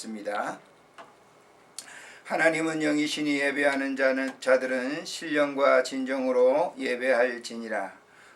읽겠습니다. 하나님은 영이시니 예배하는 자들은 신령과 진정으로 예배할지니라.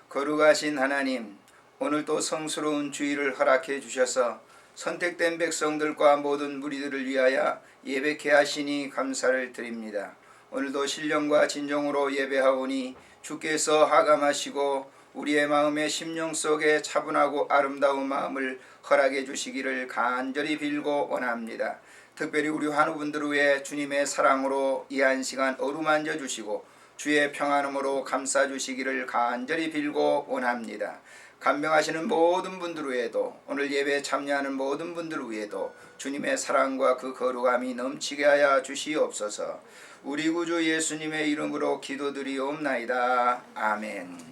거룩하신 하나님, 오늘도 성스러운 주일을 허락해 주셔서 선택된 백성들과 모든 무리들을 위하여 예배케 하시니 감사를 드립니다. 오늘도 신령과 진정으로 예배하오니 주께서 하감하시고 우리의 마음의 심령 속에 차분하고 아름다운 마음을 허락해 주시기를 간절히 빌고 원합니다. 특별히 우리 환우분들을 위해 주님의 사랑으로 이 한 시간 어루만져 주시고 주의 평안함으로 감싸 주시기를 간절히 빌고 원합니다. 간병하시는 모든 분들 위에도, 오늘 예배에 참여하는 모든 분들 위에도 주님의 사랑과 그 거룩함이 넘치게 하여 주시옵소서. 우리 구주 예수님의 이름으로 기도드리옵나이다. 아멘.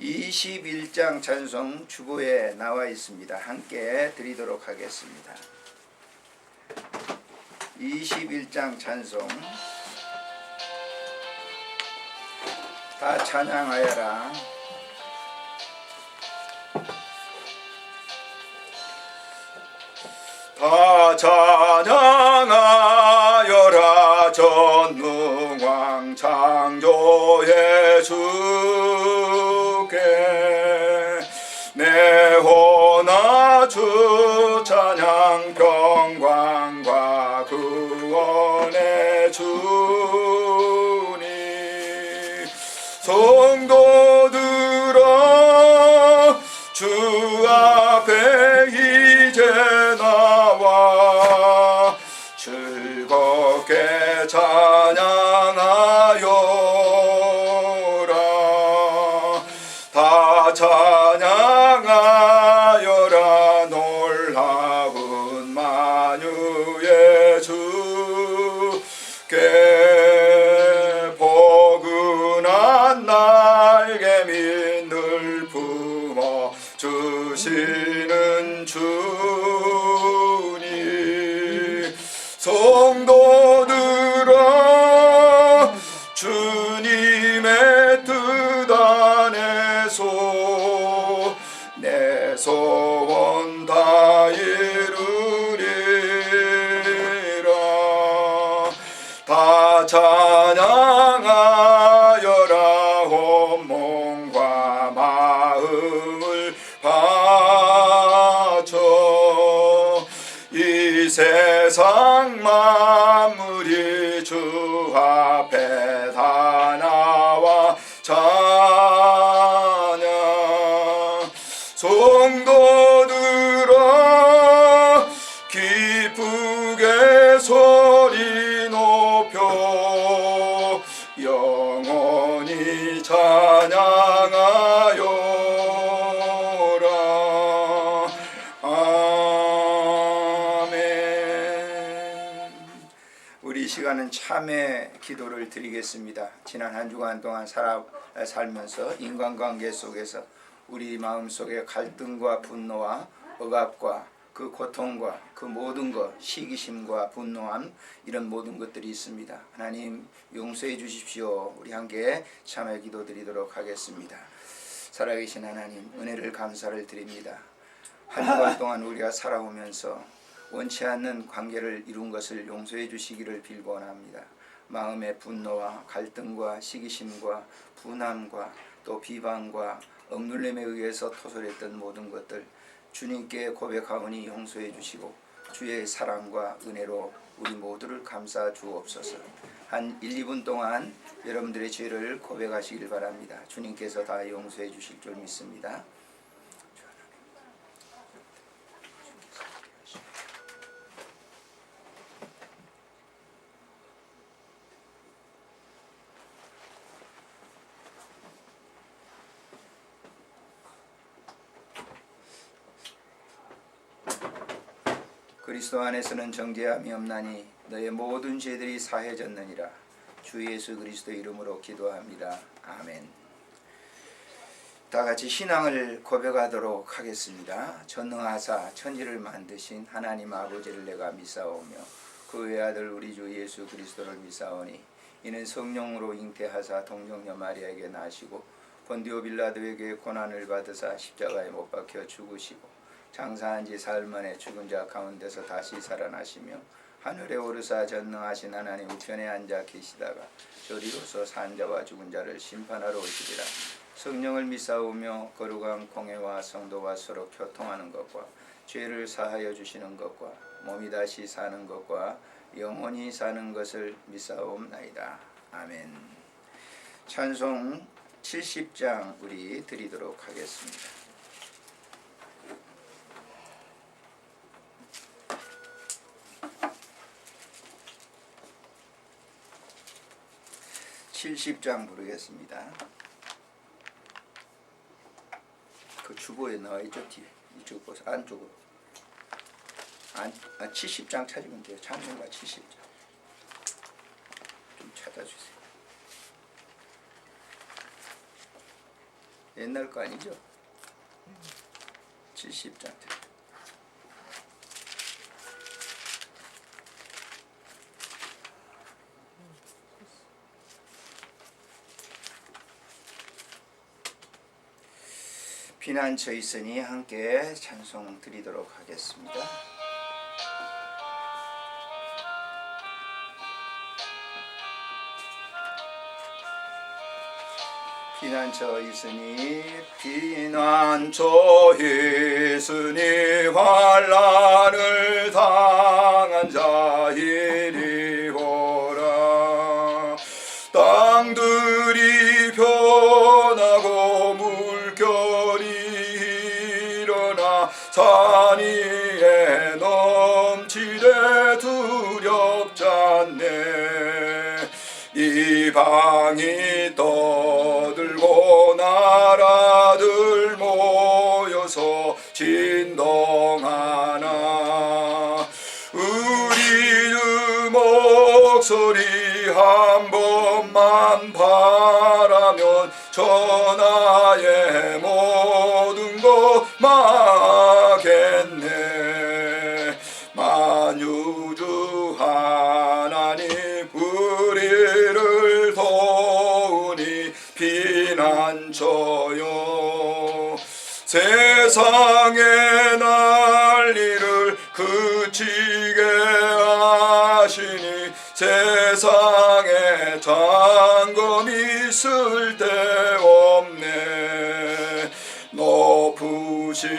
21장 찬송 주보에 나와 있습니다. 함께 드리도록 하겠습니다. 21장 찬송 다 찬양하여라. 다 찬양하여라. 전능왕 창조의 주께 내 호나 주 찬양 평강과 구원의 주니 성도들아 주 앞에 이제 나와 즐겁게 찬양하여라. 다 찬양하여라. 놀라운 만유의 주께 포근한 날개 밑을 품어 주시는 주니 성도들아 주님의 뜻 안에서 내 소원 다 이루리라. 다 찬양하여라. 온몸과 마음을 바쳐 이 세상 만물이 주 앞에 다 나와 찬양. 성도들아 기쁘게 소리 높여 영원히 찬양하여라. 아멘. 우리 이 시간은 참회 기도를 드리겠습니다. 지난 한 주간 동안 살면서 인간관계 속에서 우리 마음속에 갈등과 분노와 억압과 그 고통과 그 모든 것, 시기심과 분노함, 이런 모든 것들이 있습니다. 하나님 용서해 주십시오. 우리 함께 참회 기도 드리도록 하겠습니다. 살아계신 하나님, 은혜를 감사를 드립니다. 한 주간 동안 우리가 살아오면서 원치 않는 관계를 이룬 것을 용서해 주시기를 빌고 원합니다. 마음의 분노와 갈등과 시기심과 분함과 또 비방과 억눌림에 의해서 토설했던 모든 것들 주님께 고백하오니 용서해 주시고 주의 사랑과 은혜로 우리 모두를 감싸 주옵소서. 한 1, 2분 동안 여러분들의 죄를 고백하시길 바랍니다. 주님께서 다 용서해 주실 줄 믿습니다. 그리스도 안에서는 정죄함이 없나니 너의 모든 죄들이 사해졌느니라. 주 예수 그리스도의 이름으로 기도합니다. 아멘. 다 같이 신앙을 고백하도록 하겠습니다. 전능하사 천지를 만드신 하나님 아버지를 내가 믿사오며 그 외아들 우리 주 예수 그리스도를 믿사오니 이는 성령으로 잉태하사 동정녀 마리아에게 나시고 본디오 빌라도에게 고난을 받으사 십자가에 못 박혀 죽으시고 장사한 지 사흘 만에 죽은 자 가운데서 다시 살아나시며 하늘에 오르사 전능하신 하나님 우편에 앉아 계시다가 저리로서 산 자와 죽은 자를 심판하러 오시리라. 성령을 믿사오며 거룩한 공회와 성도와 서로 교통하는 것과 죄를 사하여 주시는 것과 몸이 다시 사는 것과 영원히 사는 것을 믿사옵나이다. 아멘. 찬송 70장 우리 드리도록 하겠습니다. (70장) 부르겠습니다. 그 주보에 나와 있죠. 뒤에 이쪽 보세요. 안쪽으로 70장 찾으면 돼요. 찬송가 70장 좀 찾아주세요. 옛날 거 아니죠? 70장 피난처 있으니 함께 찬송 드리도록 하겠습니다. 피난처 있으니 피난처 있으니 환난을 당한 자이리오라. 땅들이 변하고 물결이 일어나 산 위에 넘치되 두렵잖네. 이방이 떠들고 나라들 모여서 진동하나 우리의 목소리 한 번만 바라면 전하의 모든 것 막겠네. 만유주 하나님 우리를 도우니 피난처요. 세상의 난리를 그치게 하시니 세상에 장검이 쓸데없네. 높으신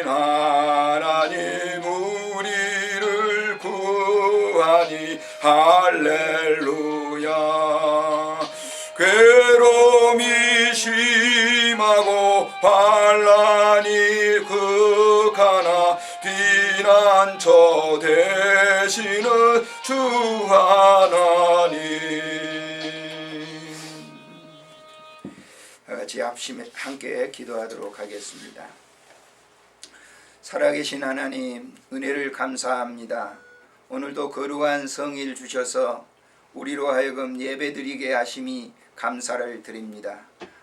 하나님 우리를 구하니 할렐루야. 괴로움이 심하고 환난이 극하나 피난처 되시는 주 하나님. 같이 함께 기도하도록 하겠습니다. 살아계신 하나님, 은혜를 감사합니다. 오늘도 거룩한 성일 주셔서 우리로 하여금 예배드리게 하심이 감사를 드립니다.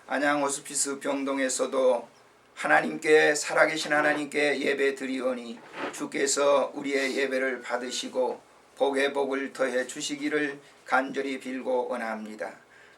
안양 호스피스 병동에서도 하나님께, 살아계신 하나님께 예배 드리오니 주께서 우리의 예배를 받으시고 복의 복을 더해 주시기를 간절히 빌고 원합니다.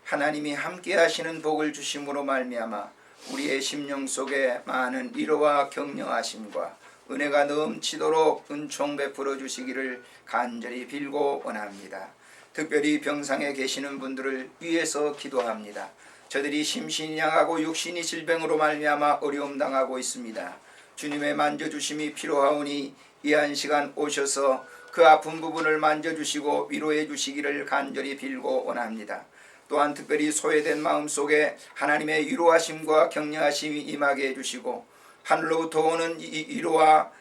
하나님이 함께 하시는 복을 주심으로 말미암아 우리의 심령 속에 많은 위로와 격려하심과 은혜가 넘치도록 은총 베풀어 주시기를 간절히 빌고 원합니다. 특별히 병상에 계시는 분들을 위해서 기도합니다. 저들이 심신이 약하고 육신이 질병으로 말미암아 어려움 당하고 있습니다. 주님의 만져주심이 필요하오니 이 한 시간 오셔서 그 아픈 부분을 만져주시고 위로해 주시기를 간절히 빌고 원합니다. 또한 특별히 소외된 마음속에 하나님의 위로하심과 격려하심이 임하게 해주시고 하늘로부터 오는 이 위로와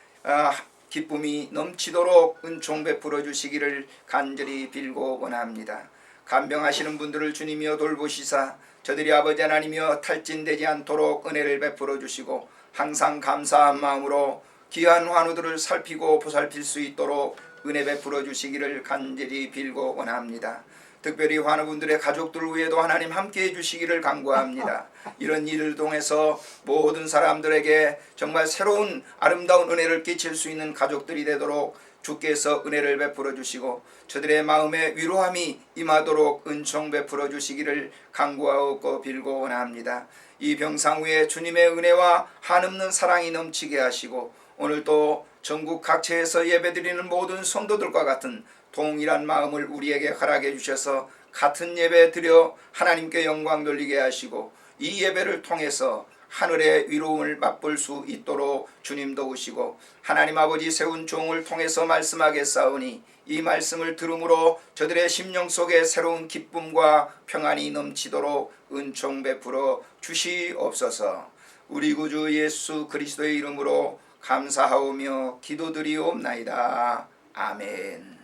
기쁨이 넘치도록 은총 베풀어 주시기를 간절히 빌고 원합니다. 간병하시는 분들을 주님이여 돌보시사 저들이 아버지 하나님이여 탈진되지 않도록 은혜를 베풀어 주시고 항상 감사한 마음으로 귀한 환우들을 살피고 보살필 수 있도록 은혜 베풀어 주시기를 간절히 빌고 원합니다. 특별히 환우분들의 가족들 위에도 하나님 함께해 주시기를 간구합니다. 이런 일을 통해서 모든 사람들에게 정말 새로운 아름다운 은혜를 끼칠 수 있는 가족들이 되도록 주께서 은혜를 베풀어 주시고 저들의 마음에 위로함이 임하도록 은총 베풀어 주시기를 간구하고 빌고 원합니다. 이 병상 위에 주님의 은혜와 한없는 사랑이 넘치게 하시고 오늘도 전국 각처에서 예배드리는 모든 성도들과 같은 동일한 마음을 우리에게 허락해 주셔서 같은 예배 드려 하나님께 영광 돌리게 하시고 이 예배를 통해서 하늘의 위로움을 맛볼 수 있도록 주님 도우시고 하나님 아버지 세운 종을 통해서 말씀하겠사오니 이 말씀을 들음으로 저들의 심령 속에 새로운 기쁨과 평안이 넘치도록 은총 베풀어 주시옵소서. 우리 구주 예수 그리스도의 이름으로 감사하오며 기도드리옵나이다. 아멘.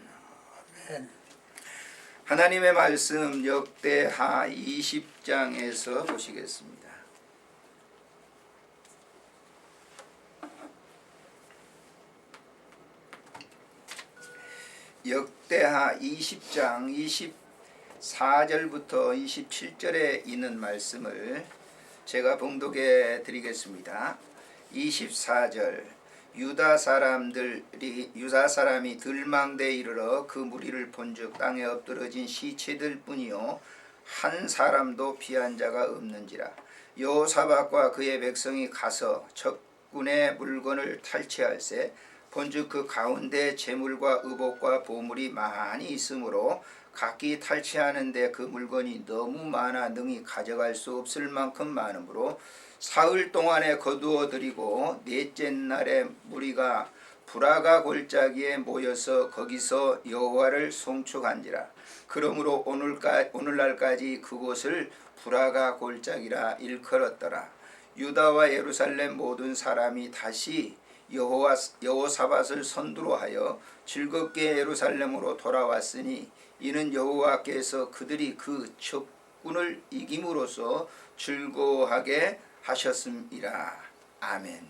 하나님의 말씀 역대하 20장에서 보시겠습니다. 역대하 20장 24절부터 27절에 있는 말씀을 제가 봉독해 드리겠습니다. 24절 유다 사람이 들망대에 이르러 그 무리를 본즉 땅에 엎드러진 시체들 뿐이요 한 사람도 피한 자가 없는지라. 여호사밧과 그의 백성이 가서 적군의 물건을 탈취할세 본즉 그 가운데 재물과 의복과 보물이 많이 있으므로 각기 탈취하는데 그 물건이 너무 많아 능히 가져갈 수 없을 만큼 많으므로 사흘 동안에 거두어 들이고 넷째 날에 무리가 브라가 골짜기에 모여서 거기서 여호와를 송축한지라. 그러므로 오늘날까지 그곳을 브라가 골짜기라 일컬었더라. 유다와 예루살렘 모든 사람이 다시 여호사밧을 선두로 하여 즐겁게 예루살렘으로 돌아왔으니 이는 여호와께서 그들이 그 적군을 이김으로써 즐거워하게 하셨음이라. 아멘.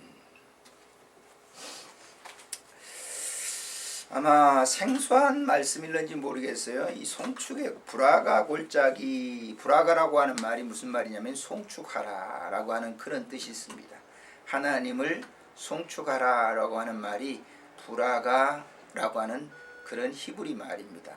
아마 생소한 말씀일는지 모르겠어요. 이 송축의 브라가 골짜기, 브라가라고 하는 말이 무슨 말이냐면 송축하라 라고 하는 그런 뜻이 있습니다. 하나님을 송축하라 라고 하는 말이 브라가라고 하는 그런 히브리 말입니다.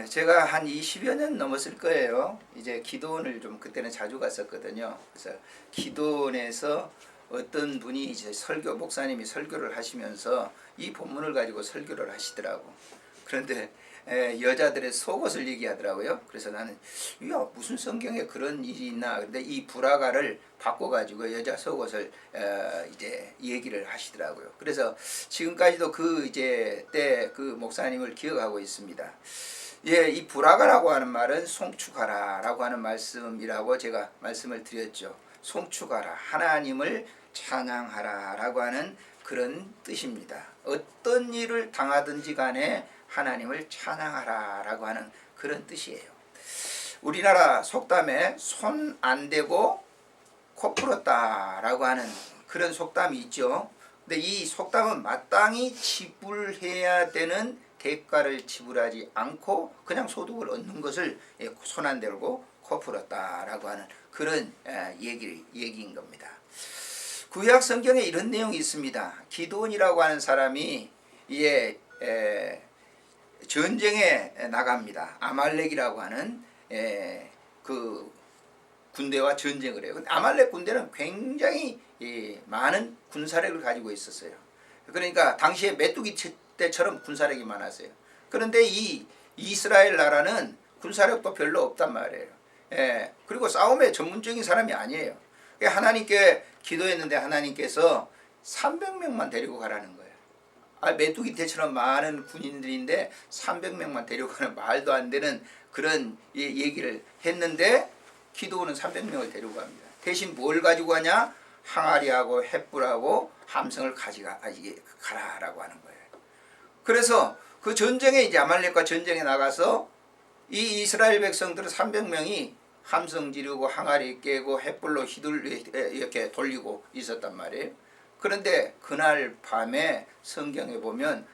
제가 한 20여 년 넘었을 거예요. 이제 기도원을 좀 그때는 자주 갔었거든요. 그래서 기도원에서 어떤 분이 이제 목사님이 설교를 하시면서 이 본문을 가지고 설교를 하시더라고. 그런데 여자들의 속옷을 얘기하더라고요. 그래서 나는 무슨 성경에 그런 일이 있나. 근데 이 브라가를 바꿔가지고 여자 속옷을 이제 얘기를 하시더라고요. 그래서 지금까지도 때 그 목사님을 기억하고 있습니다. 예, 이 브라가라고 하는 말은 송축하라라고 하는 말씀이라고 제가 말씀을 드렸죠. 송축하라, 하나님을 찬양하라라고 하는 그런 뜻입니다. 어떤 일을 당하든지 간에 하나님을 찬양하라라고 하는 그런 뜻이에요. 우리나라 속담에 손 안 대고 코 풀었다라고 하는 그런 속담이 있죠. 근데 이 속담은 마땅히 지불해야 되는 대가를 지불하지 않고 그냥 소득을 얻는 것을 손 안 대고 코 풀었다라고 하는 그런 얘기인 겁니다. 구약 성경에 이런 내용이 있습니다. 기드온이라고 하는 사람이 전쟁에 나갑니다. 아말렉이라고 하는 그 군대와 전쟁을 해요. 근데 아말렉 군대는 굉장히 많은 군사력을 가지고 있었어요. 그러니까 당시에 메뚜기 때처럼 군사력이 많았어요. 그런데 이 이스라엘 나라는 군사력도 별로 없단 말이에요. 그리고 싸움에 전문적인 사람이 아니에요. 하나님께 기도했는데 하나님께서 300명만 데리고 가라는 거예요. 메뚜기 떼처럼 많은 군인들인데 300명만 데려가는 말도 안 되는 그런 얘기를 했는데 기드온은 300명을 데리고 갑니다. 대신 뭘 가지고 가냐? 항아리하고 횃불하고 함성을 가라라고 하는 거예요. 그래서 그 전쟁에 이제 아말렉과 전쟁에 나가서 이 이스라엘 백성들은 300명이 함성 지르고 항아리 깨고 횃불로 이렇게 돌리고 있었단 말이에요. 그런데 그날 밤에 성경에 보면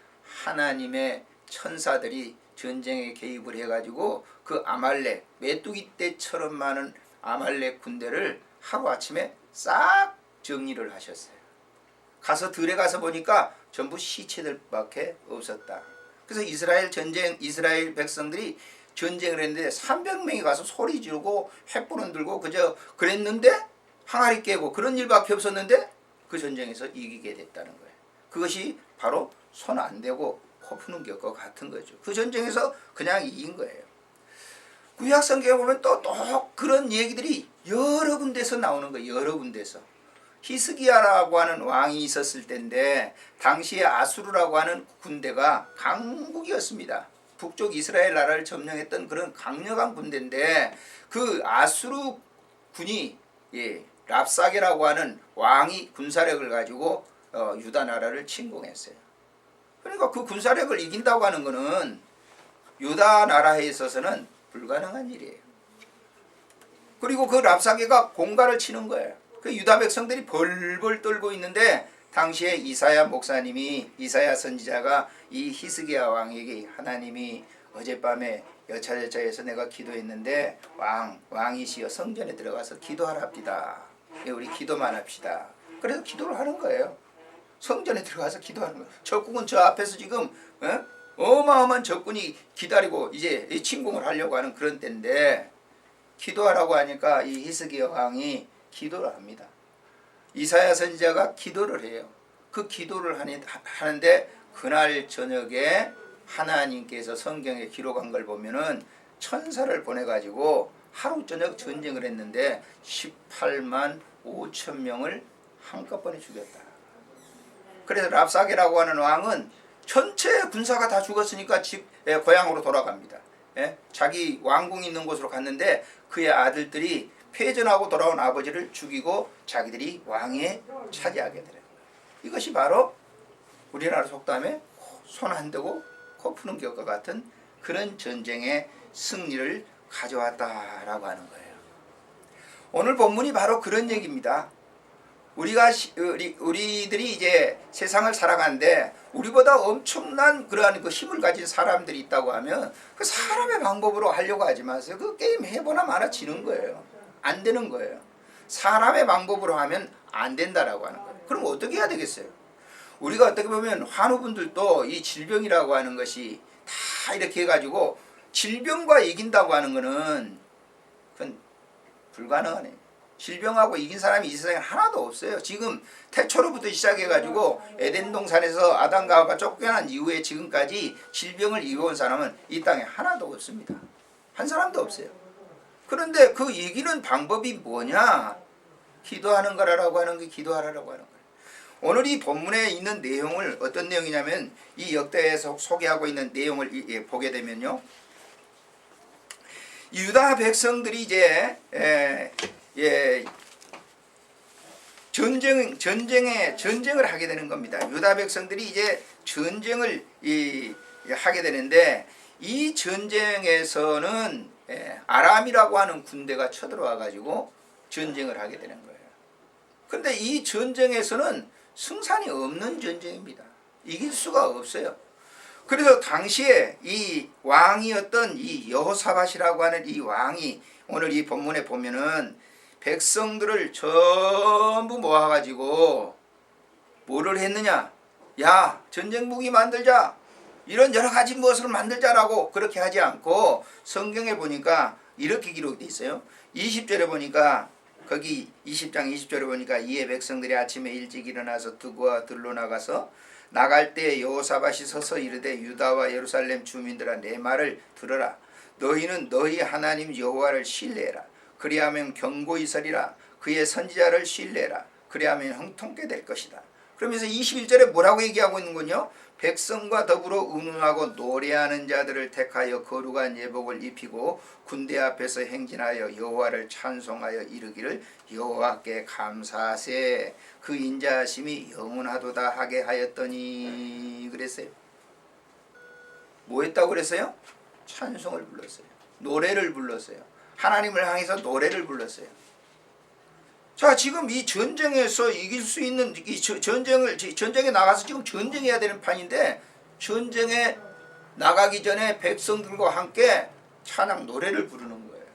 하나님의 천사들이 전쟁에 개입을 해가지고 그 아말렉, 메뚜기 떼처럼 많은 아말렉 군대를 하루아침에 싹 정리를 하셨어요. 가서 들에 가서 보니까 전부 시체들밖에 없었다. 그래서 이스라엘 백성들이 전쟁을 했는데 300명이 가서 소리 지르고 횃불 흔들고 그랬는데 항아리 깨고 그런 일밖에 없었는데 그 전쟁에서 이기게 됐다는 거예요. 그것이 바로 손 안 대고 코 푸는 것과 같은 거죠. 그 전쟁에서 그냥 이긴 거예요. 구약 성경에 보면 또 그런 얘기들이 여러 군데서 나오는 거예요. 여러 군데서. 히스기야라고 하는 왕이 있었을 때인데 당시에 아수르라고 하는 군대가 강국이었습니다. 북쪽 이스라엘 나라를 점령했던 그런 강력한 군대인데 그 아수르 군이 랍사게라고 하는 왕이 군사력을 가지고 유다 나라를 침공했어요. 그러니까 그 군사력을 이긴다고 하는 것은 유다 나라에 있어서는 불가능한 일이에요. 그리고 그 랍사게가 공갈을 치는 거예요. 그 유다 백성들이 벌벌 떨고 있는데 당시에 이사야 목사님이 이사야 선지자가 이 히스기야 왕에게 하나님이 어젯밤에 여차저차해서 내가 기도했는데 왕이시여 성전에 들어가서 기도하랍니다. 우리 기도만 합시다. 그래서 기도를 하는 거예요. 성전에 들어가서 기도하는 거예요. 적군은 저 앞에서 지금 어마어마한 적군이 기다리고 이제 침공을 하려고 하는 그런 때인데 기도하라고 하니까 이 히스기야 왕이 기도를 합니다. 이사야 선지자가 기도를 해요. 그 기도를 하는데 그날 저녁에 하나님께서 성경에 기록한 걸 보면은 천사를 보내가지고 하루 저녁 전쟁을 했는데 18만 5천 명을 한꺼번에 죽였다. 그래서 랍사게라고 하는 왕은 전체 군사가 다 죽었으니까 고향으로 돌아갑니다. 자기 왕궁이 있는 곳으로 갔는데 그의 아들들이 패전하고 돌아온 아버지를 죽이고 자기들이 왕위에 차지하게 되는 거예요. 이것이 바로 우리나라 속담에 손 안 대고 코 푸는 것과 같은 그런 전쟁의 승리를 가져왔다라고 하는 거예요. 오늘 본문이 바로 그런 얘기입니다. 우리들이 이제 세상을 살아가는데 우리보다 엄청난 그러한 그 힘을 가진 사람들이 있다고 하면 그 사람의 방법으로 하려고 하지 마세요. 그 게임 해보나 마나 지는 거예요. 안 되는 거예요. 사람의 방법으로 하면 안 된다라고 하는 거예요. 그럼 어떻게 해야 되겠어요? 우리가 어떻게 보면 환우분들도 이 질병이라고 하는 것이 다 이렇게 해가지고 질병과 이긴다고 하는 거는 그건 불가능하네요. 질병하고 이긴 사람이 이 세상에 하나도 없어요. 지금 태초로부터 시작해가지고 에덴 동산에서 아담과 하와가 쫓겨난 이후에 지금까지 질병을 이겨온 사람은 이 땅에 하나도 없습니다. 한 사람도 없어요. 그런데 그 이기는 방법이 뭐냐? 기도하는 거라고 하는 게 기도하라고 하는 거예요. 오늘 이 본문에 있는 내용을 어떤 내용이냐면 이 역대에서 소개하고 있는 내용을 보게 되면요. 유다 백성들이 이제 전쟁을 하게 되는 겁니다. 유다 백성들이 이제 전쟁을 하게 되는데 이 전쟁에서는 아람이라고 하는 군대가 쳐들어와 가지고 전쟁을 하게 되는 거예요. 그런데 이 전쟁에서는 승산이 없는 전쟁입니다. 이길 수가 없어요. 그래서 당시에 이 왕이었던 이 여호사밧이라고 하는 이 왕이 오늘 이 본문에 보면은 백성들을 전부 모아가지고 뭐를 했느냐? 야, 전쟁 무기 만들자. 이런 여러 가지 무엇을 만들자라고 그렇게 하지 않고 성경에 보니까 이렇게 기록되어 있어요. 20절에 보니까 거기 20장 20절에 보니까 이에 백성들이 아침에 일찍 일어나서 두고와 들로 나가서 나갈 때 여호사밧이 서서 이르되 유다와 예루살렘 주민들아 내 말을 들으라. 너희는 너희 하나님 여호와를 신뢰해라. 그리하면 견고히 서리라. 그의 선지자를 신뢰해라. 그리하면 형통케 될 것이다. 그러면서 21절에 뭐라고 얘기하고 있는군요. 백성과 더불어 운운하고 노래하는 자들을 택하여 거룩한 예복을 입히고 군대 앞에서 행진하여 여호와를 찬송하여 이르기를 여호와께 감사하세. 그 인자하심이 영원하도다 하게 하였더니 그랬어요. 뭐 했다고 그랬어요? 찬송을 불렀어요. 노래를 불렀어요. 하나님을 향해서 노래를 불렀어요. 자, 지금 이 전쟁에서 이길 수 있는 이 전쟁에 나가서 지금 전쟁해야 되는 판인데 전쟁에 나가기 전에 백성들과 함께 찬양 노래를 부르는 거예요.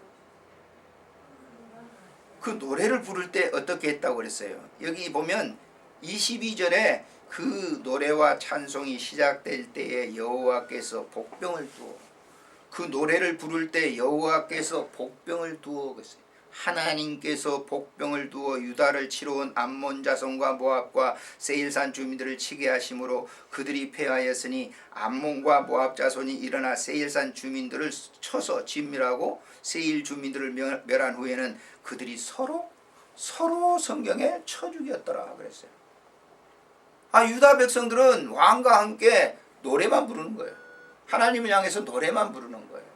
그 노래를 부를 때 어떻게 했다고 그랬어요? 여기 보면 22절에 그 노래와 찬송이 시작될 때에 여호와께서 복병을 두어 그 노래를 부를 때 여호와께서 복병을 두어 그랬어요. 하나님께서 복병을 두어 유다를 치러 온 암몬 자손과 모압과 세일산 주민들을 치게 하심으로 그들이 패하였으니 암몬과 모압 자손이 일어나 세일산 주민들을 쳐서 진멸하고 세일 주민들을 멸한 후에는 그들이 서로 성경에 쳐 죽였더라 그랬어요. 유다 백성들은 왕과 함께 노래만 부르는 거예요. 하나님을 향해서 노래만 부르는 거예요.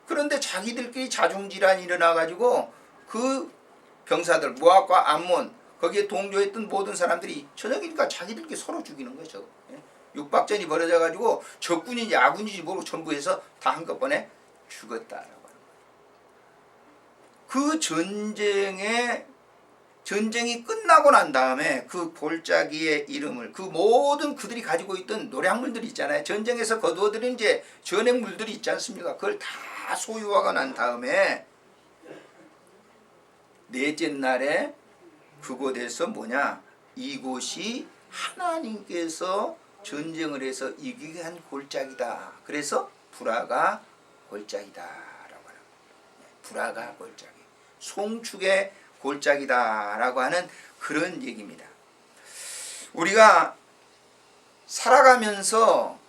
그런데 자기들끼리 자중질환이 일어나가지고 그 병사들 모압과 암몬 거기에 동조했던 모든 사람들이 저녁이니까 자기들끼리 서로 죽이는 거죠. 육박전이 벌어져가지고 적군인지 야군인지 모르고 전부 해서 다 한꺼번에 죽었다라고 하는 거예요. 그 전쟁이 끝나고 난 다음에 그 골짜기의 이름을 그 모든 그들이 가지고 있던 노량물들이 있잖아요. 전쟁에서 거두어들인 이제 전액물들이 있지 않습니까? 그걸 다 소유하고 난 다음에 넷째 날에 그곳에서 이곳이 하나님께서 전쟁을 해서 이기게 한 골짜기다. 그래서 브라가 골짜기다 라고 하는 브라가 골짜기, 송축의 골짜기다 라고 하는 그런 얘기입니다. 우리가 살아가면서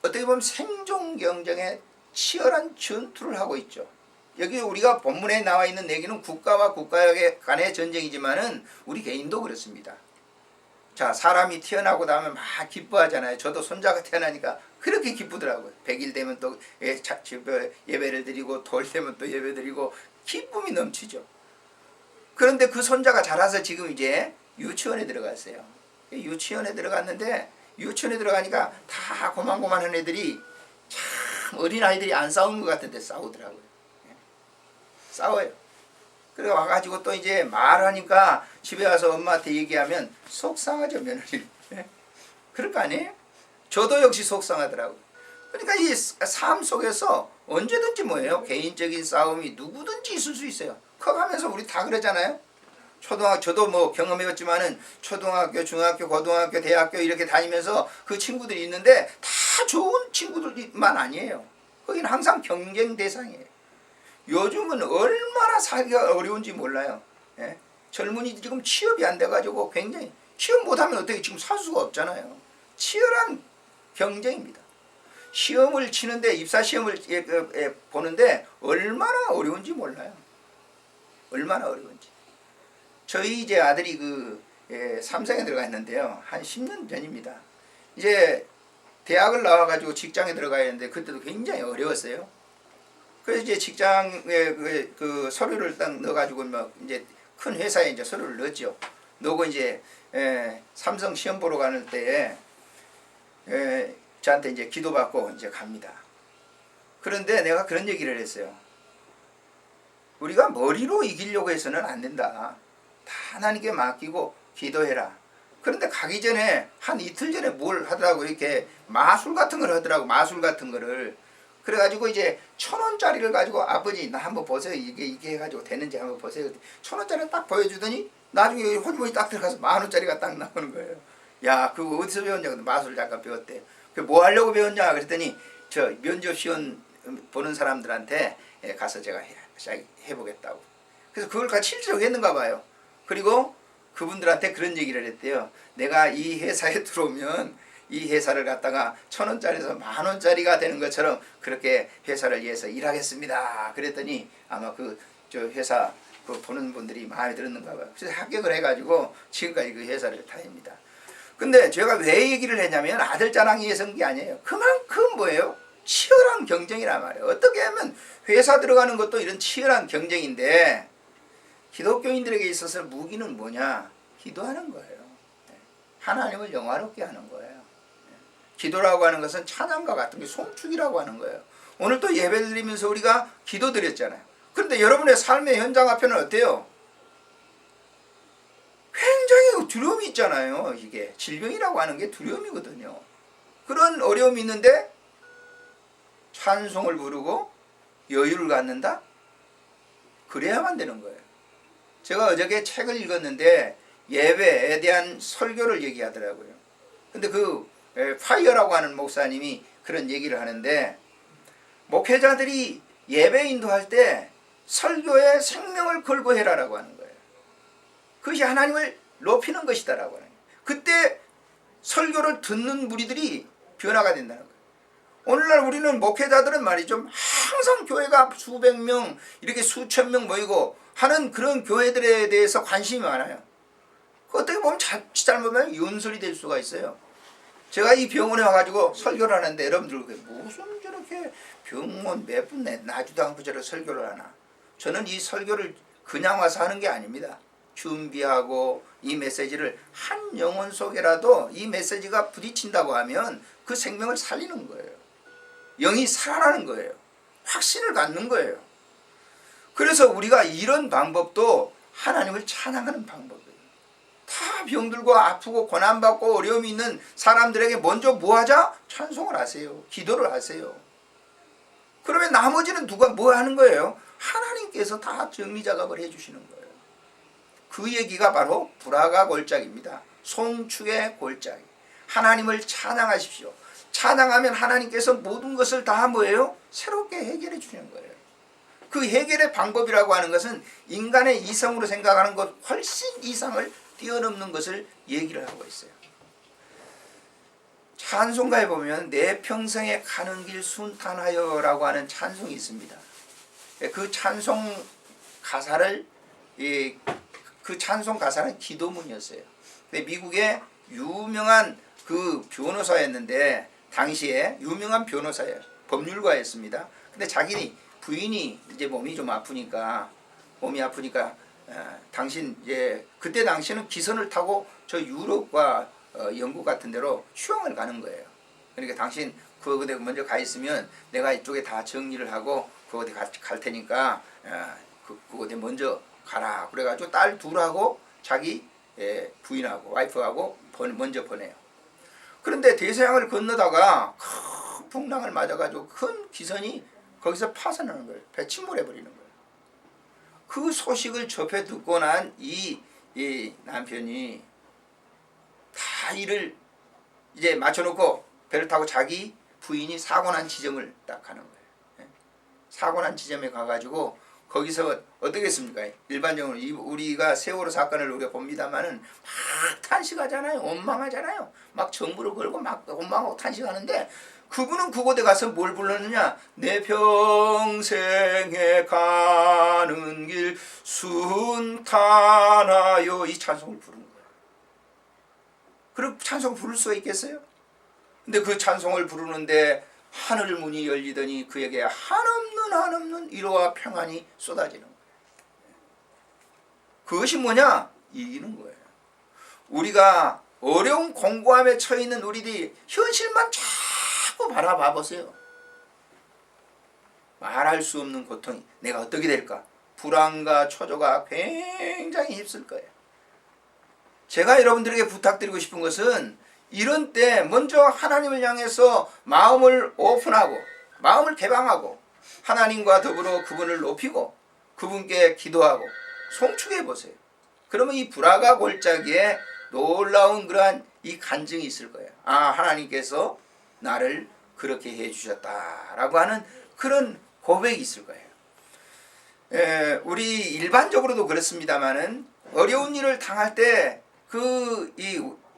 어떻게 보면 생존 경쟁에 치열한 전투를 하고 있죠. 여기 우리가 본문에 나와 있는 얘기는 국가와 국가 간의 전쟁이지만은 우리 개인도 그렇습니다. 자, 사람이 태어나고 나면 막 기뻐하잖아요. 저도 손자가 태어나니까 그렇게 기쁘더라고요. 100일 되면 또 예배를 드리고 돌 되면 또 예배 드리고 기쁨이 넘치죠. 그런데 그 손자가 자라서 지금 이제 유치원에 들어갔어요. 유치원에 들어갔는데 유치원에 들어가니까 다 고만고만한 애들이 참 어린아이들이 안 싸우는 것 같은데 싸우더라고요. 싸워요. 그래 와가지고 또 이제 말하니까 집에 와서 엄마한테 얘기하면 속상하죠, 며느리. 그럴 거 아니에요? 저도 역시 속상하더라고요. 그러니까 이 삶 속에서 언제든지 개인적인 싸움이 누구든지 있을 수 있어요. 커가면서 우리 다 그러잖아요. 저도 뭐 경험해봤지만은 초등학교, 중학교, 고등학교, 대학교 이렇게 다니면서 그 친구들이 있는데 다 좋은 친구들만 아니에요. 거기는 항상 경쟁 대상이에요. 요즘은 얼마나 살기가 어려운지 몰라요. 젊은이들이 지금 취업이 안 돼가지고 굉장히 취업 못하면 어떻게 지금 살 수가 없잖아요. 치열한 경쟁입니다. 시험을 치는데 입사 시험을 보는데 얼마나 어려운지 몰라요. 얼마나 어려운지. 저희 이제 아들이 삼성에 들어가 있는데요. 한 10년 전입니다. 이제 대학을 나와가지고 직장에 들어가야 했는데 그때도 굉장히 어려웠어요. 그래서 이제 직장에 그 서류를 딱 넣어가지고 이제 큰 회사에 이제 서류를 넣었죠. 넣고 이제 삼성 시험 보러 가는 때에 저한테 이제 기도받고 이제 갑니다. 그런데 내가 그런 얘기를 했어요. 우리가 머리로 이기려고 해서는 안 된다. 다 하나님께 맡기고 기도해라. 그런데 가기 전에 한 이틀 전에 뭘 하더라고. 이렇게 마술 같은 걸 하더라고. 마술 같은 거를. 그래가지고 이제 1,000원짜리를 가지고 아버지 나 한번 보세요. 이게 해가지고 되는지 한번 보세요. 1,000원짜리 딱 보여주더니 나중에 호주머니 딱 들어가서 10,000원짜리가 딱 나오는 거예요. 야, 그거 어디서 배웠냐? 마술 잠깐 배웠대. 그 뭐 하려고 배웠냐? 그랬더니 저 면접 시험 보는 사람들한테 가서 제가 해보겠다고. 그래서 그걸 같이 실제로 했는가 봐요. 그리고 그분들한테 그런 얘기를 했대요. 내가 이 회사에 들어오면 이 회사를 갖다가 1,000원짜리에서 10,000원짜리가 되는 것처럼 그렇게 회사를 위해서 일하겠습니다. 그랬더니 아마 저 회사 보는 분들이 마음에 들었는가 봐요. 그래서 합격을 해가지고 지금까지 그 회사를 다닙니다. 근데 제가 왜 얘기를 했냐면 아들 자랑이 위해서 한 게 아니에요. 그만큼 치열한 경쟁이란 말이에요. 어떻게 하면 회사 들어가는 것도 이런 치열한 경쟁인데 기독교인들에게 있어서 무기는 뭐냐? 기도하는 거예요. 하나님을 영화롭게 하는 거예요. 기도라고 하는 것은 찬양과 같은 게 송축이라고 하는 거예요. 오늘 또 예배를 드리면서 우리가 기도 드렸잖아요. 그런데 여러분의 삶의 현장 앞에는 어때요? 굉장히 두려움이 있잖아요. 이게 질병이라고 하는 게 두려움이거든요. 그런 어려움이 있는데 찬송을 부르고 여유를 갖는다? 그래야만 되는 거예요. 제가 어저께 책을 읽었는데 예배에 대한 설교를 얘기하더라고요. 근데 파이어라고 하는 목사님이 그런 얘기를 하는데 목회자들이 예배 인도할 때 설교에 생명을 걸고 해라라고 하는 거예요. 그것이 하나님을 높이는 것이다라고 하는 거예요. 그때 설교를 듣는 무리들이 변화가 된다는 거예요. 오늘날 우리는 목회자들은 말이죠, 항상 교회가 수백 명 이렇게 수천 명 모이고 하는 그런 교회들에 대해서 관심이 많아요. 어떻게 보면 잘못하면 연설이 될 수가 있어요. 제가 이 병원에 와가지고 설교를 하는데 여러분들 무슨 저렇게 병원 몇 분 나주도 않고 저렇게 설교를 하나. 저는 이 설교를 그냥 와서 하는 게 아닙니다. 준비하고 이 메시지를 한 영혼 속에라도 이 메시지가 부딪힌다고 하면 그 생명을 살리는 거예요. 영이 살아나는 거예요. 확신을 갖는 거예요. 그래서 우리가 이런 방법도 하나님을 찬양하는 방법이에요. 다 병들고 아프고 고난받고 어려움이 있는 사람들에게 먼저 뭐 하자? 찬송을 하세요. 기도를 하세요. 그러면 나머지는 누가 뭐 하는 거예요? 하나님께서 다 정리 작업을 해주시는 거예요. 그 얘기가 바로 불화가 골짜기입니다. 송축의 골짜기. 하나님을 찬양하십시오. 찬양하면 하나님께서 모든 것을 다 뭐예요? 새롭게 해결해 주시는 거예요. 그 해결의 방법이라고 하는 것은 인간의 이성으로 생각하는 것 훨씬 이상을 뛰어넘는 것을 얘기를 하고 있어요. 찬송가에 보면 내 평생에 가는 길 순탄하여 라고 하는 찬송이 있습니다. 그 찬송 가사를 그 찬송 가사는 기도문이었어요. 근데 미국의 유명한 그 변호사였는데 당시에 유명한 변호사예요. 법률가였습니다. 근데 자기 부인이 이제 몸이 아프니까 당신 그때 당시에는 기선을 타고 저 유럽과 영국 같은 데로 휴양을 가는 거예요. 그러니까 당신 그곳에 먼저 가 있으면 내가 이쪽에 다 정리를 하고 그곳에 갈 테니까 그곳에 먼저 가라. 그래가지고 딸 둘하고 자기 부인하고 와이프하고 먼저 보내요. 그런데 대서양을 건너다가 큰 풍랑을 맞아가지고 큰 기선이 거기서 파산하는 거예요. 배 침몰해버리는 거예요. 그 소식을 접해 듣고 난 이 남편이 다 일을 이제 맞춰놓고 배를 타고 자기 부인이 사고 난 지점을 딱 가는 거예요. 사고 난 지점에 가가지고 거기서 어떻겠습니까? 일반적으로 우리가 세월호 사건을 우리가 봅니다만은 막 탄식하잖아요. 원망하잖아요. 막 정부를 걸고 막 원망하고 탄식하는데 그분은 그곳에 가서 뭘 불렀느냐? 내 평생에 가는 길 순탄하여 이 찬송을 부른 거예요. 그럼 찬송을 부를 수가 있겠어요? 근데 그 찬송을 부르는데 하늘 문이 열리더니 그에게 한없는 위로와 평안이 쏟아지는 거예요. 그것이 뭐냐? 이기는 거예요. 우리가 어려운 공고함에 처해 있는 우리들이 현실만 자꾸 바라봐 보세요. 말할 수 없는 고통이 내가 어떻게 될까? 불안과 초조가 굉장히 힘쓸 거예요. 제가 여러분들에게 부탁드리고 싶은 것은 이런 때 먼저 하나님을 향해서 마음을 오픈하고 마음을 개방하고 하나님과 더불어 그분을 높이고 그분께 기도하고 송축해 보세요. 그러면 이 불화가 골짜기에 놀라운 그러한 이 간증이 있을 거예요. 아, 하나님께서 나를 그렇게 해주셨다라고 하는 그런 고백이 있을 거예요. 우리 일반적으로도 그렇습니다만은 어려운 일을 당할 때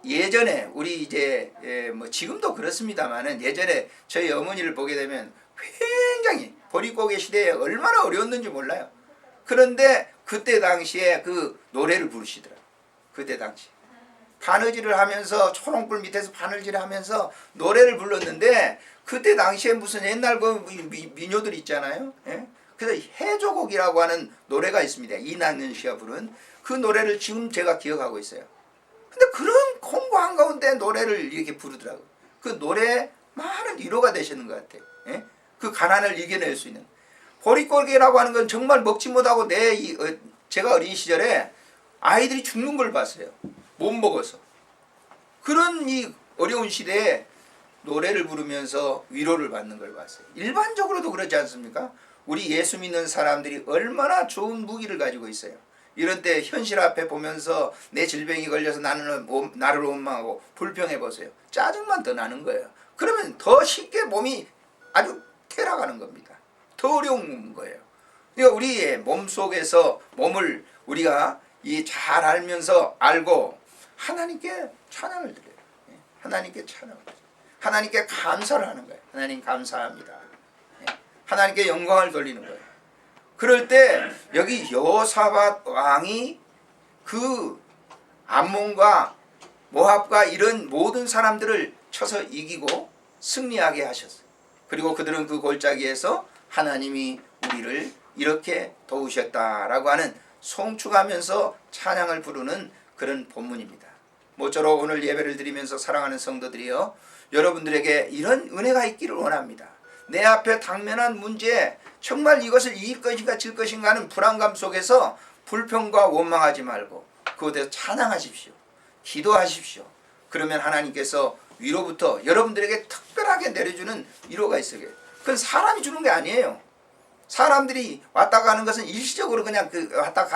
예전에 우리 이제 뭐 지금도 그렇습니다만은 예전에 저희 어머니를 보게 되면 굉장히 보릿고개 시대에 얼마나 어려웠는지 몰라요. 그런데 그때 당시에 그 노래를 부르시더라고요. 그때 당시 바느질을 하면서 초롱불 밑에서 바느질을 하면서 노래를 불렀는데 그때 당시에 무슨 옛날 그 민요들 있잖아요. 예? 그래서 해조곡이라고 하는 노래가 있습니다. 이낙연 씨가 부른 그 노래를 지금 제가 기억하고 있어요. 근데 그런 공고한 가운데 노래를 이렇게 부르더라고요. 그 노래에 많은 위로가 되시는 것 같아요. 예? 그 가난을 이겨낼 수 있는. 보릿고개라고 하는 건 정말 먹지 못하고 제가 어린 시절에 아이들이 죽는 걸 봤어요. 못 먹어서. 그런 이 어려운 시대에 노래를 부르면서 위로를 받는 걸 봤어요. 일반적으로도 그렇지 않습니까? 우리 예수 믿는 사람들이 얼마나 좋은 무기를 가지고 있어요. 이런 때 현실 앞에 보면서 내 질병이 걸려서 나를 원망하고 불평해 보세요. 짜증만 더 나는 거예요. 그러면 더 쉽게 몸이 아주 퇴락하는 겁니다. 더 어려운 거예요. 그러니까 우리의 몸속에서 몸을 우리가 잘 알면서 알고 하나님께 찬양을 드려요. 하나님께 찬양을 드려요. 하나님께 감사를 하는 거예요. 하나님 감사합니다. 하나님께 영광을 돌리는 거예요. 그럴 때 여기 여호사밧 왕이 그 암몬과 모압과 이런 모든 사람들을 쳐서 이기고 승리하게 하셨어요. 그리고 그들은 그 골짜기에서 하나님이 우리를 이렇게 도우셨다라고 하는 송축하면서 찬양을 부르는 그런 본문입니다. 모쪼록 오늘 예배를 드리면서 사랑하는 성도들이여, 여러분들에게 이런 은혜가 있기를 원합니다. 내 앞에 당면한 문제, 정말 이것을 이길 것인가 질 것인가 하는 불안감 속에서 불평과 원망하지 말고 그곳에서 찬양하십시오. 기도하십시오. 그러면 하나님께서 위로부터 여러분들에게 특별하게 내려주는 위로가 있어요. 그건 사람이 주는 게 아니에요. 사람들이 왔다 가는 것은 일시적으로 그냥 왔다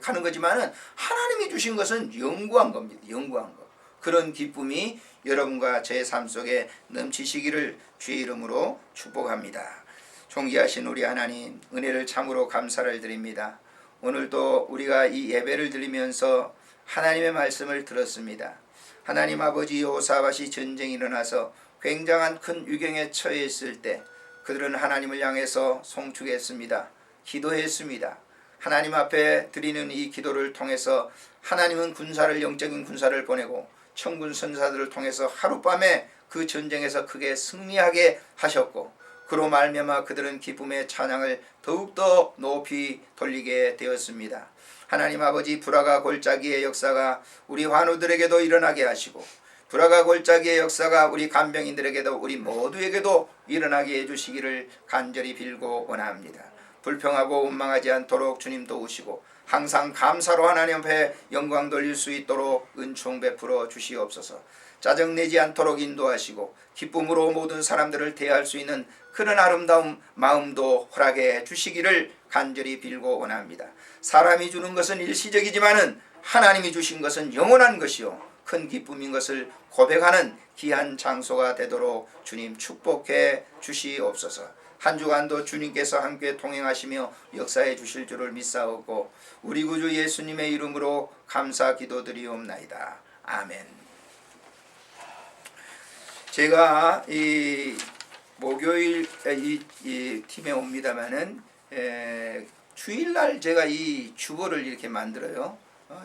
가는 거지만은 하나님이 주신 것은 영구한 겁니다. 영구한 거. 그런 기쁨이 여러분과 제 삶 속에 넘치시기를 주의 이름으로 축복합니다. 존귀하신 우리 하나님, 은혜를 참으로 감사를 드립니다. 오늘도 우리가 이 예배를 드리면서 하나님의 말씀을 들었습니다. 하나님 아버지, 여호사밧이 전쟁이 일어나서 굉장한 큰 위경에 처해 있을 때 그들은 하나님을 향해서 송축했습니다. 기도했습니다. 하나님 앞에 드리는 이 기도를 통해서 하나님은 영적인 군사를 보내고 천군 선사들을 통해서 하룻밤에 그 전쟁에서 크게 승리하게 하셨고, 그로 말미암아 그들은 기쁨의 찬양을 더욱더 높이 돌리게 되었습니다. 하나님 아버지, 불화가 골짜기의 역사가 우리 환우들에게도 일어나게 하시고, 불화가 골짜기의 역사가 우리 간병인들에게도 우리 모두에게도 일어나게 해주시기를 간절히 빌고 원합니다. 불평하고 원망하지 않도록 주님 도우시고 항상 감사로 하나님 앞에 영광 돌릴 수 있도록 은총 베풀어 주시옵소서. 짜증내지 않도록 인도하시고 기쁨으로 모든 사람들을 대할 수 있는 그런 아름다운 마음도 허락해 주시기를 간절히 빌고 원합니다. 사람이 주는 것은 일시적이지만은 하나님이 주신 것은 영원한 것이요 큰 기쁨인 것을 고백하는 귀한 장소가 되도록 주님 축복해 주시옵소서. 한 주간도 주님께서 함께 동행하시며 역사해 주실 줄을 믿사오고 우리 구주 예수님의 이름으로 감사 기도드리옵나이다. 아멘. 제가 이 목요일 이 팀에 옵니다마는 주일날 제가 이 주보를 이렇게 만들어요.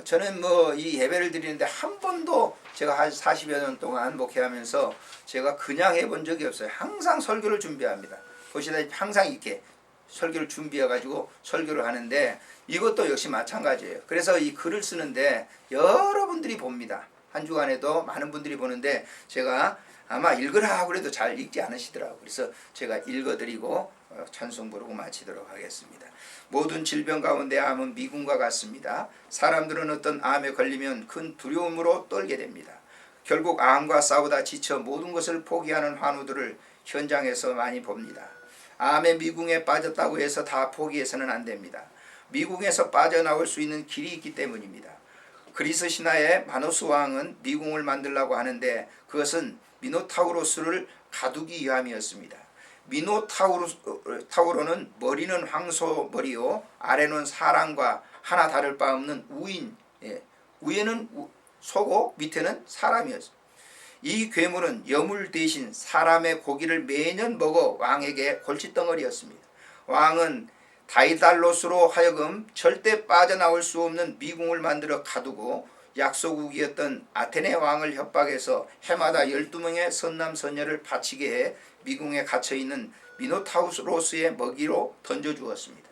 저는 이 예배를 드리는데 한 번도 제가 한 40여 년 동안 목회하면서 제가 그냥 해본 적이 없어요. 항상 설교를 준비합니다. 보시다시피 항상 이렇게 설교를 준비해 가지고 설교를 하는데 이것도 역시 마찬가지예요. 그래서 이 글을 쓰는데 여러분들이 봅니다. 한 주간에도 많은 분들이 보는데 제가 아마 읽으라 그래도 잘 읽지 않으시더라고요. 그래서 제가 읽어드리고 찬송 부르고 마치도록 하겠습니다. 모든 질병 가운데 암은 미궁과 같습니다. 사람들은 어떤 암에 걸리면 큰 두려움으로 떨게 됩니다. 결국 암과 싸우다 지쳐 모든 것을 포기하는 환우들을 현장에서 많이 봅니다. 암의 미궁에 빠졌다고 해서 다 포기해서는 안 됩니다. 미궁에서 빠져나올 수 있는 길이 있기 때문입니다. 그리스 신화의 마노스 왕은 미궁을 만들려고 하는데 그것은 미노타우로스를 가두기 위함이었습니다. 미노타우로는 머리는 황소 머리요 아래는 사람과 하나 다를 바 없는 우인, 위에는 소고 밑에는 사람이었습니다. 이 괴물은 여물 대신 사람의 고기를 매년 먹어 왕에게 골칫덩어리였습니다. 왕은 다이달로스로 하여금 절대 빠져나올 수 없는 미궁을 만들어 가두고 약소국이었던 아테네 왕을 협박해서 해마다 12명의 선남선녀를 바치게 해 미궁에 갇혀있는 미노타우로스의 먹이로 던져주었습니다.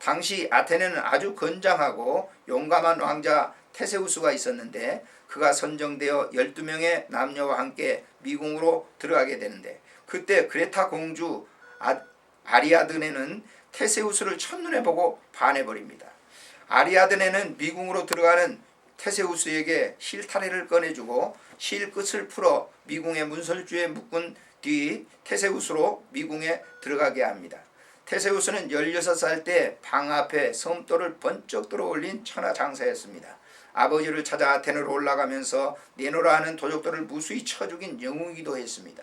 당시 아테네는 아주 건장하고 용감한 왕자 테세우스가 있었는데 그가 선정되어 12명의 남녀와 함께 미궁으로 들어가게 되는데 그때 그레타 공주 아리아드네는 테세우스를 첫눈에 보고 반해버립니다. 아리아드네는 미궁으로 들어가는 테세우스에게 실타래를 꺼내주고 실 끝을 풀어 미궁의 문설주에 묶은 뒤 테세우스로 미궁에 들어가게 합니다. 테세우스는 16살 때 방 앞에 섬돌을 번쩍 들어올린 천하장사였습니다. 아버지를 찾아 아테네로 올라가면서 내노라 하는 도적들을 무수히 쳐 죽인 영웅이기도 했습니다.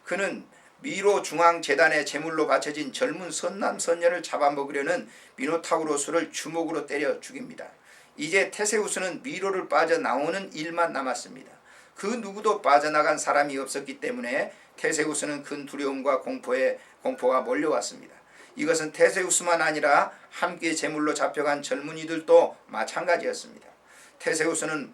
그는 미로 중앙재단에 제물로 바쳐진 젊은 선남 선녀를 잡아먹으려는 미노타우로스를 주먹으로 때려 죽입니다. 이제 테세우스는 미로를 빠져나오는 일만 남았습니다. 그 누구도 빠져나간 사람이 없었기 때문에 테세우스는 큰 두려움과 공포가 몰려왔습니다. 이것은 테세우스만 아니라 함께 제물로 잡혀간 젊은이들도 마찬가지였습니다. 테세우스는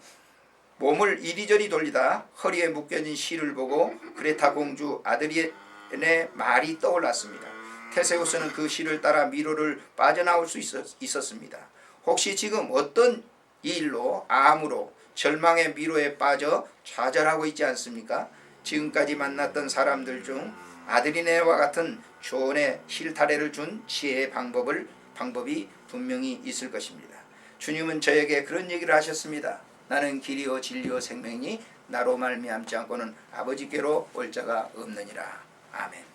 몸을 이리저리 돌리다 허리에 묶여진 실을 보고 그레타 공주 아드리엔의 말이 떠올랐습니다. 테세우스는 그 실을 따라 미로를 빠져나올 수 있었습니다. 혹시 지금 어떤 일로 암으로 절망의 미로에 빠져 좌절하고 있지 않습니까? 지금까지 만났던 사람들 중 아드리네와 같은 조언의 실타래를 준 지혜의 방법이 분명히 있을 것입니다. 주님은 저에게 그런 얘기를 하셨습니다. 나는 길이요 진리요 생명이니 나로 말미암지 않고는 아버지께로 올 자가 없느니라. 아멘.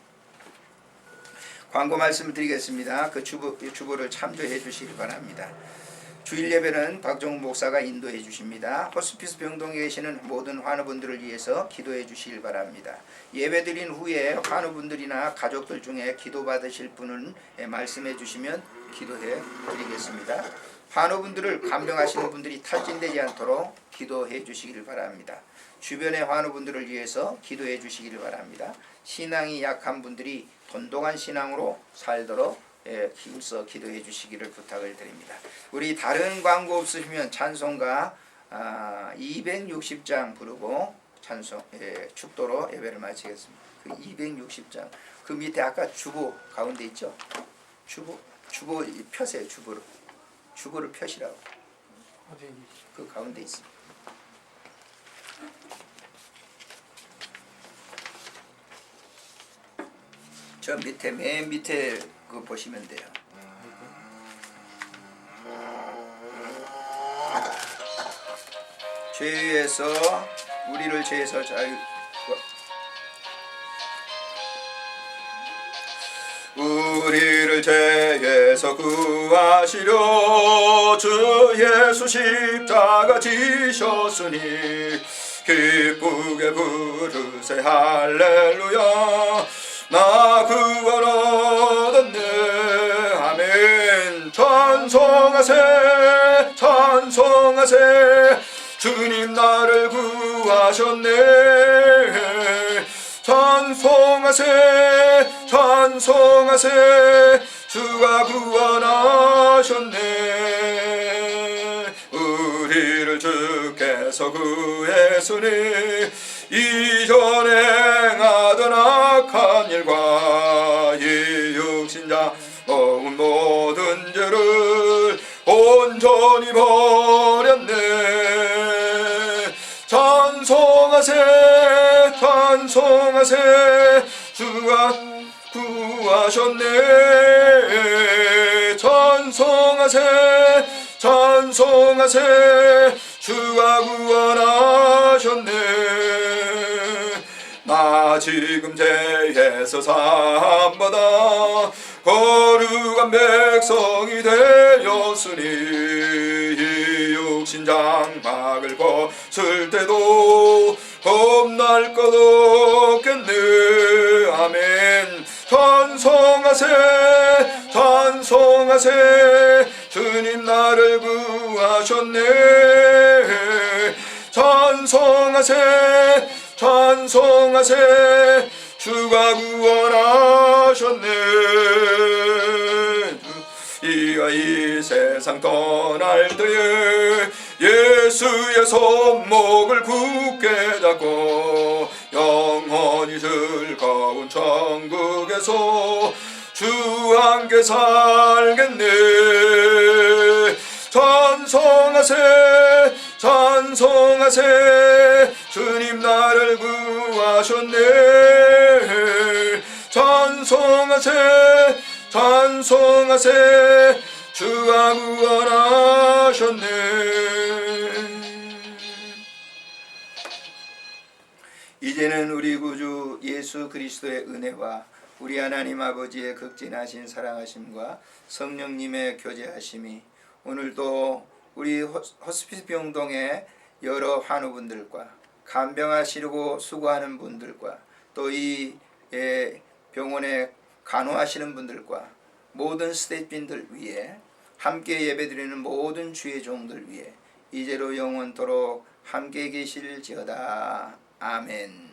광고 말씀을 드리겠습니다. 그 주보를 참조해 주시기 바랍니다. 주일 예배는 박종욱 목사가 인도해 주십니다. 호스피스 병동에 계시는 모든 환우분들을 위해서 기도해 주시길 바랍니다. 예배 드린 후에 환우분들이나 가족들 중에 기도 받으실 분은 말씀해 주시면 기도해 드리겠습니다. 환우분들을 간병하시는 분들이 탈진되지 않도록 기도해 주시길 바랍니다. 주변의 환우분들을 위해서 기도해 주시길 바랍니다. 신앙이 약한 분들이 돈독한 신앙으로 살도록 힘써 기도해 주시기를 부탁을 드립니다. 우리 다른 광고 없으시면 찬송가 260장 부르고 축도로 예배를 마치겠습니다. 그 260장 그 밑에 아까 주보 가운데 있죠? 주보 펴세요. 주보를 펴시라고. 어디? 그 가운데 있습니다. 저 밑에 맨 밑에 그거 보시면 돼요. 죄에서 우리를 죄에서 우리를 죄에서 구하시려 주 예수 십자가 지셨으니 기쁘게 부르세 할렐루야. 나 구원 얻었네. 아멘. 찬송하세 찬송하세 주님 나를 구하셨네. 찬송하세 찬송하세 주가 구원하셨네. 우리를 주께서 구했으니 이전에 행하던 악한 일과 이 육신자 모은 모든 죄를 온전히 버렸네. 찬송하세 찬송하세 주가 구하셨네. 찬송하세 찬송하세 주가 구원하셨네. 나 지금 죄에서 사함받아 거룩한 백성이 되었으니 이 육신 장막을 벗을 때도 겁날 것 없겠네. 아멘. 찬송하세 찬송하세 주님 나를 구하셨네. 찬송하세 찬송하세 주가 구원하셨네. 이가 이 세상 떠날 때에 예수의 손목을 굳게 잡고 영원히 즐거운 천국에서 주와 함께 살겠네. 찬송하세 찬송하세 주님 나를 구하셨네. 찬송하세 찬송하세 주가 구원하셨네. 이제는 우리 구주 예수 그리스도의 은혜와 우리 하나님 아버지의 극진하신 사랑하심과 성령님의 교제하심이 오늘도 우리 호스피스 병동의 여러 환우분들과 간병하시려고 수고하는 분들과 또 이 병원에 간호하시는 분들과 모든 스태프진들 위해 함께 예배드리는 모든 주의 종들 위해 이제로 영원토록 함께 계실지어다. 아멘.